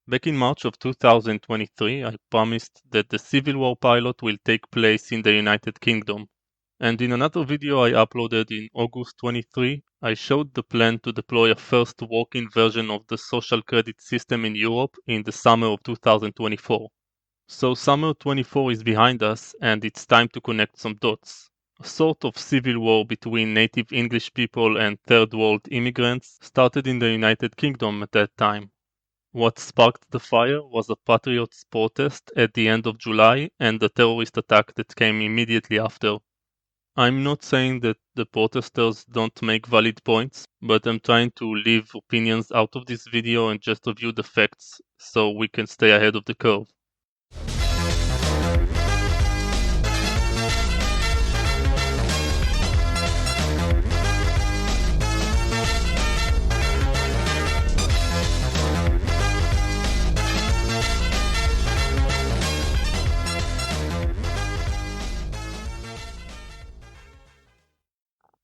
Back in March of 2023, I promised that the Civil War pilot will take place in the United Kingdom. And in another video I uploaded in August 23, I showed the plan to deploy a first working version of the social credit system in Europe in the summer of 2024. So summer 24 is behind us and it's time to connect some dots. A sort of civil war between native English people and third world immigrants started in the United Kingdom at that time. What sparked the fire was a patriots protest at the end of July and the terrorist attack that came immediately after. I'm not saying that the protesters don't make valid points, but I'm trying to leave opinions out of this video and just review the facts so we can stay ahead of the curve.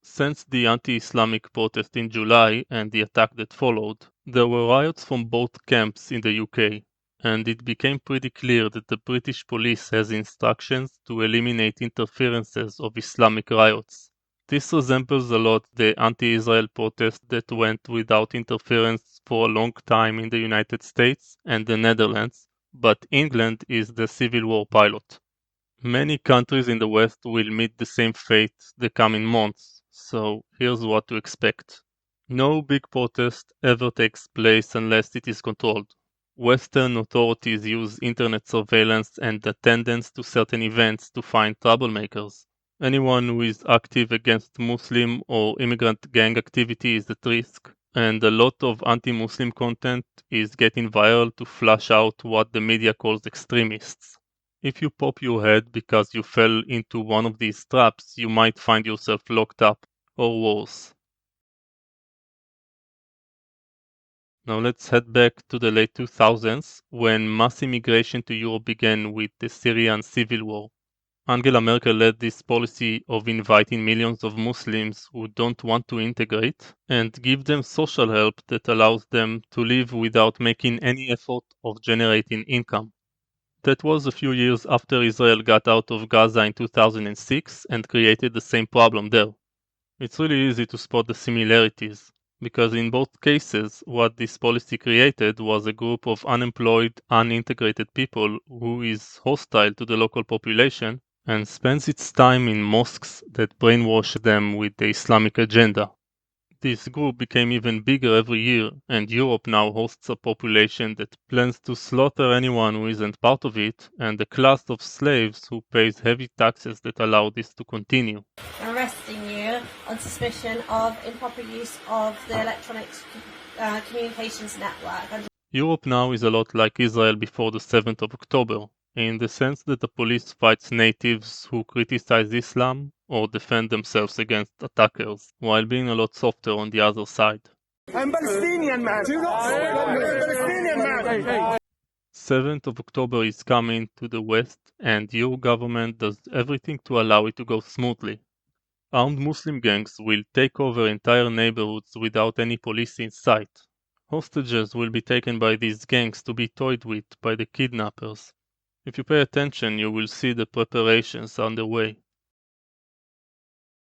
Since the anti-Islamic protest in July and the attack that followed, there were riots from both camps in the UK, and it became pretty clear that the British police has instructions to eliminate interferences of Islamic riots. This resembles a lot the anti-Israel protest that went without interference for a long time in the United States and the Netherlands, but England is the Civil War pilot. Many countries in the West will meet the same fate the coming months, so here's what to expect. No big protest ever takes place unless it is controlled. Western authorities use internet surveillance and attendance to certain events to find troublemakers. Anyone who is active against Muslim or immigrant gang activity is at risk, and a lot of anti-Muslim content is getting viral to flush out what the media calls extremists. If you pop your head because you fell into one of these traps, you might find yourself locked up, or worse. Now let's head back to the late 2000s, when mass immigration to Europe began with the Syrian civil war. Angela Merkel led this policy of inviting millions of Muslims who don't want to integrate and give them social help that allows them to live without making any effort of generating income. That was a few years after Israel got out of Gaza in 2006 and created the same problem there. It's really easy to spot the similarities, because in both cases, what this policy created was a group of unemployed, unintegrated people who is hostile to the local population and spends its time in mosques that brainwash them with the Islamic agenda. This group became even bigger every year, and Europe now hosts a population that plans to slaughter anyone who isn't part of it, and a class of slaves who pays heavy taxes that allow this to continue. Arresting you on suspicion of improper use of the electronic communications network. Europe now is a lot like Israel before the 7th of October, in the sense that the police fights natives who criticize Islam or defend themselves against attackers, while being a lot softer on the other side. I'm Palestinian, man. Palestinian, man. 7th of October is coming to the West, and your government does everything to allow it to go smoothly. Armed Muslim gangs will take over entire neighborhoods without any police in sight. Hostages will be taken by these gangs to be toyed with by the kidnappers. If you pay attention, you will see the preparations underway.